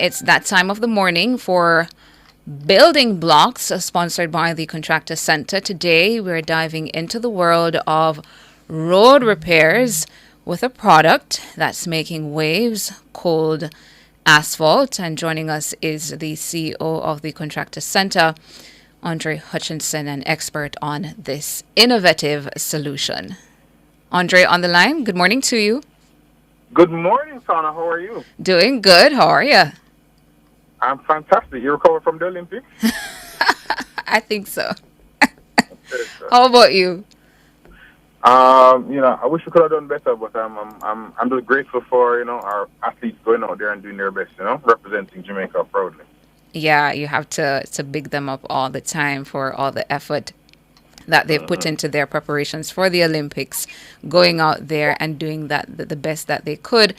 it's that time of the morning for Building Blocks, sponsored by the Contractor Center. Today, we're diving into the world of road repairs with a product that's making waves called asphalt. And joining us is the CEO of the Contractor Center, Andre Hutchinson, an expert on this innovative solution. Andre on the line, good morning to you. Good morning, Sana. How are you? Doing good. How are you? I'm fantastic. You recovered from the Olympics? I think so. Okay, sir. How about you? I wish we could have done better, but I'm just grateful for our athletes going out there and doing their best. Representing Jamaica proudly. Yeah, you have to big them up all the time for all the effort that they've put into their preparations for the Olympics, going out there and doing that the best that they could.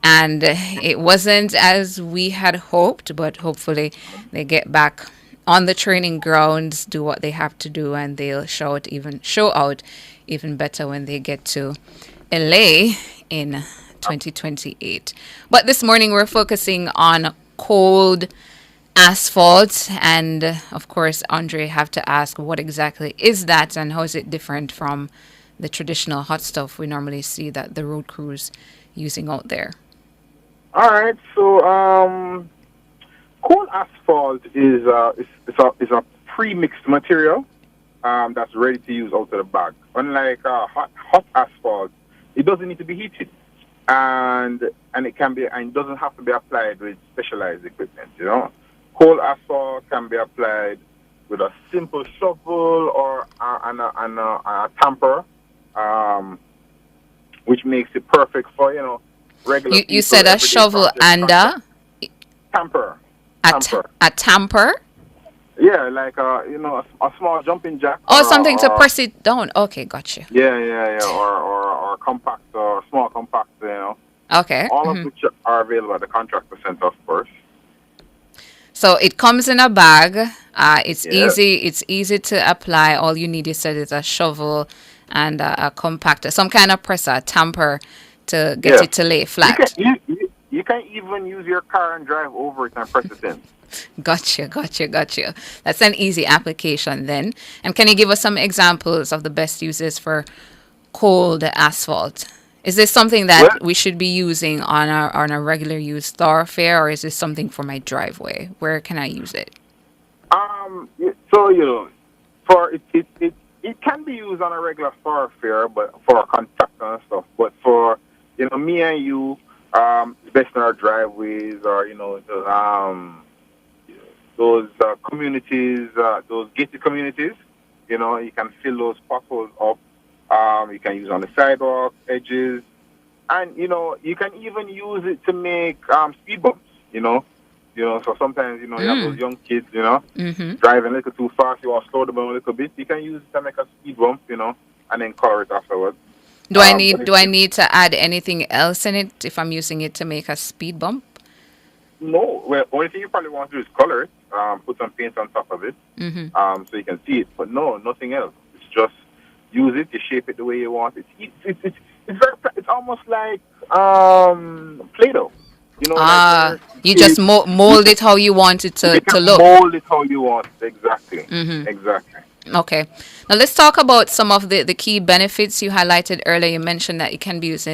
And it wasn't as we had hoped, but hopefully they get back on the training grounds, do what they have to do, and they'll show out even better when they get to LA in 2028. But this morning we're focusing on cold asphalt, and of course, Andre, have to ask what exactly is that and how is it different from the traditional hot stuff we normally see that the road crews using out there. All right. So, cold asphalt is a pre-mixed material that's ready to use out of the bag. Unlike hot asphalt, it doesn't need to be heated, and it doesn't have to be applied with specialized equipment. Cold asphalt can be applied with a simple shovel or a tamper, which makes it perfect for regular You people, said a everyday shovel project and tamper. Tamper. a tamper? Yeah, like a small jumping jack. Oh, something to press it down. Okay, got you. Yeah, or compact or small compact. Okay. All of which are available at the contractor center, of course. So it comes in a bag. It's Yeah. easy. It's easy to apply. All you need, you said, is a shovel and a compactor, some kind of presser, a tamper, to get Yeah. it to lay You can flat. you can even use your car and drive over it and press it in. Gotcha. That's an easy application then. And can you give us some examples of the best uses for cold asphalt? Is this something Well, that we should be using on a regular use thoroughfare, or is this something for my driveway? Where can I use it? so for it can be used on a regular thoroughfare, but for a contractor and stuff. But for me and you, it's best in our driveways or those communities, those gated communities. You can fill those potholes up. You can use on the sidewalk edges, and you can even use it to make speed bumps. So sometimes you have those young kids, Mm-hmm. driving a little too fast. You want to slow them down a little bit. You can use it to make a speed bump, and then color it afterwards. Do I But need it, do I it need to add anything else in it if I'm using it to make a speed bump? no, well, only thing you probably want to do is color it, put some paint on top of it, Mm-hmm. so you can see it. But no, nothing else. It's just use it, you shape it the way you want. It's almost like Play-Doh. Like Ah, where you you just mold it how you want it you to can look. mold it how you want. Exactly. Mm-hmm. Exactly. Okay. Now let's talk about some of the key benefits you highlighted earlier. You mentioned that it can be used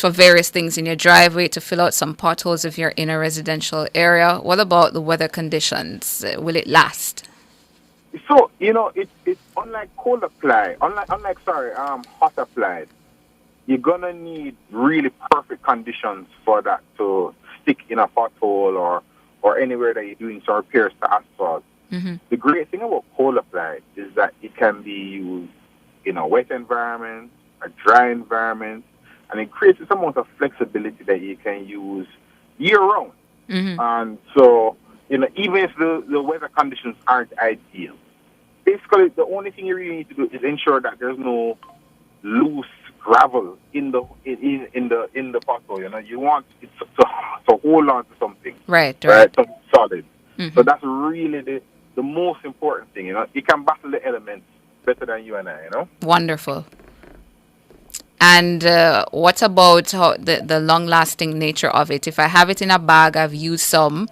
for various things in your driveway to fill out some potholes if you're in a residential area. What about the weather conditions? Will it last? So it's unlike cold apply, hot applied. You're gonna need really perfect conditions for that to stick in a pothole or anywhere that you're doing some repairs to asphalt. Mm-hmm. The great thing about cold applied is that it can be used in a wet environment, a dry environment, and it creates this amount of flexibility that you can use year round. Mm-hmm. And so, even if the weather conditions aren't ideal, basically the only thing you really need to do is ensure that there's no loose gravel in the pothole. You want it to hold on to something, Right. right? Something solid. So Mm-hmm. that's really the most important thing. It can battle the elements better than you and I. Wonderful. And what about the long-lasting nature of it? If I have it in a bag, I've used some.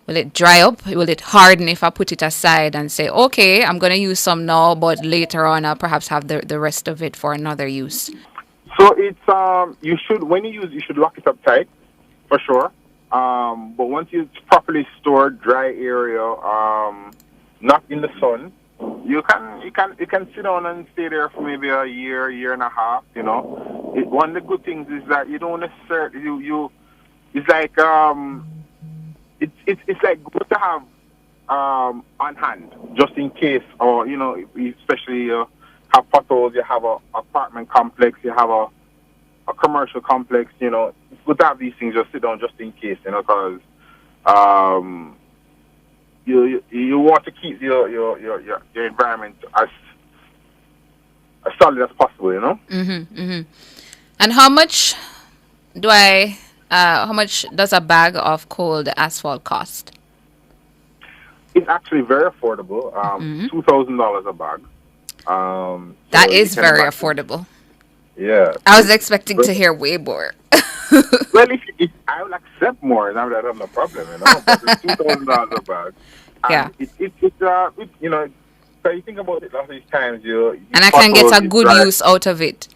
Will it dry up? Will it harden if I put it aside and say, okay, I'm going to use some now, but later on I'll perhaps have the rest of it for another use? So it's you should when you use you should lock it up tight for sure. But once it's properly stored, dry area, not in the sun, you can sit down and stay there for maybe a year, year and a half. One of the good things is that you don't necessarily you it's like it's like good to have on hand just in case, or especially have potholes, you have a apartment complex, you have a commercial complex. It's good to have these things just sit down just in case, because you want to keep your environment as solid as possible. And how much does a bag of cold asphalt cost? It's actually very affordable. $2,000 a bag. That So you is can very imagine. affordable. Yeah. I was expecting to hear way more. Well, if I will accept more, now that I have no problem. But it's $2,000 a bag, Yeah. and so you think about it. Lots of these times, And I can get a good use out of it.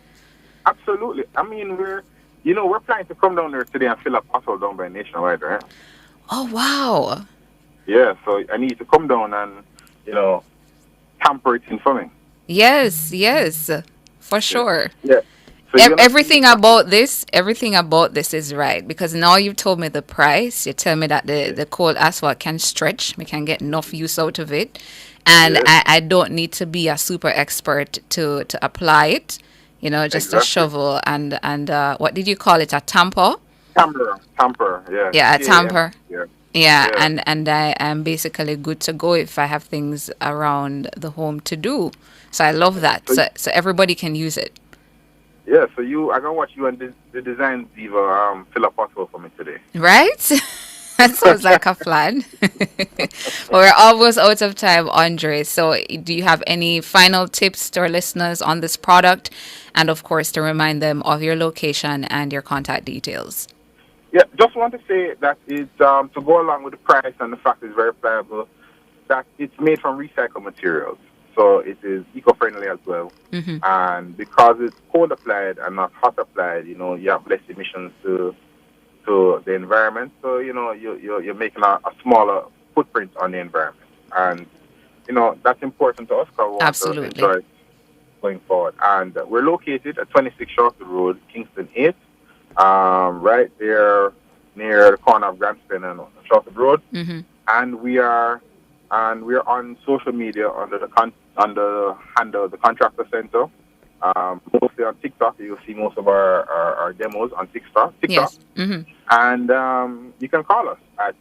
Absolutely. I mean, we're planning to come down there today and fill a pothole down by Nationwide, right? Oh, wow. Yeah. So I need to come down and tamper it in for me. Yes, for Yeah. sure. Yeah. So you're gonna see Everything about this is right, because now you've told me the price. You tell me that the cold asphalt can stretch. We can get enough use out of it, and Yes, I don't need to be a super expert to apply it. Just a exactly. shovel and what did you call it? A tamper? Tamper. Yeah. Yeah, a TAM. tamper. Yeah. Yeah, Yeah. and I am basically good to go if I have things around the home to do. So I love that. So So everybody can use it. yeah. So I gonna watch you and the design diva fill a pothole for me today. Right? That sounds like a plan. We're almost out of time, Andre. So, do you have any final tips to our listeners on this product? And of course, to remind them of your location and your contact details. Yeah, just want to say that it's to go along with the price and the fact it's very pliable, that it's made from recycled materials. So it is eco-friendly as well. And because it's cold applied and not hot applied, you have less emissions to the environment. So, you're making a smaller footprint on the environment. And, that's important to us because we want to Absolutely. enjoy it going forward. And we're located at 26 Shortwood Road, Kingston 8. Right there near the corner of Grandston and Shortwood Road, and we're on social media under the handle the Contractor Center. Mostly on TikTok, you'll see most of our demos on TikTok. Yes. And you can call us at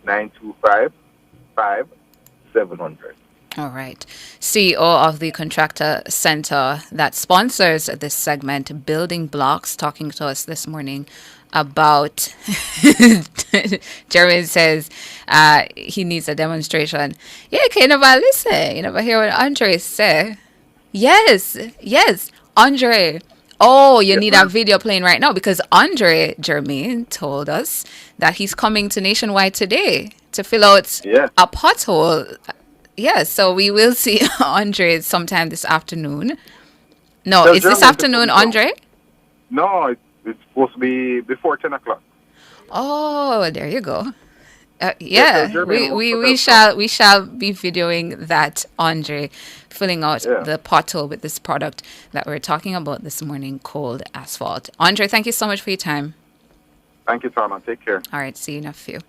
876-925-5700. All right. CEO of the Contractor Center that sponsors this segment, Building Blocks, talking to us this morning about. Jeremy says he needs a demonstration. Yeah, can you never listen? You never hear what Andre say? Yes, Andre. Oh, you Yes, need a ma'am. video playing right now because Andre Jermaine told us that he's coming to Nationwide today to fill out Yeah. a pothole. Yes, so we will see Andre sometime this afternoon. No, Tell it's this German to afternoon, come down. Andre? No, it's supposed to be before 10 o'clock. Oh, there you go. Yeah, tell Yeah, German we shall be videoing that Andre filling out Yeah. the pothole with this product that we're talking about this morning, cold asphalt. Andre, thank you so much for your time. Thank you, Tana. Take care. All right, see you in a few.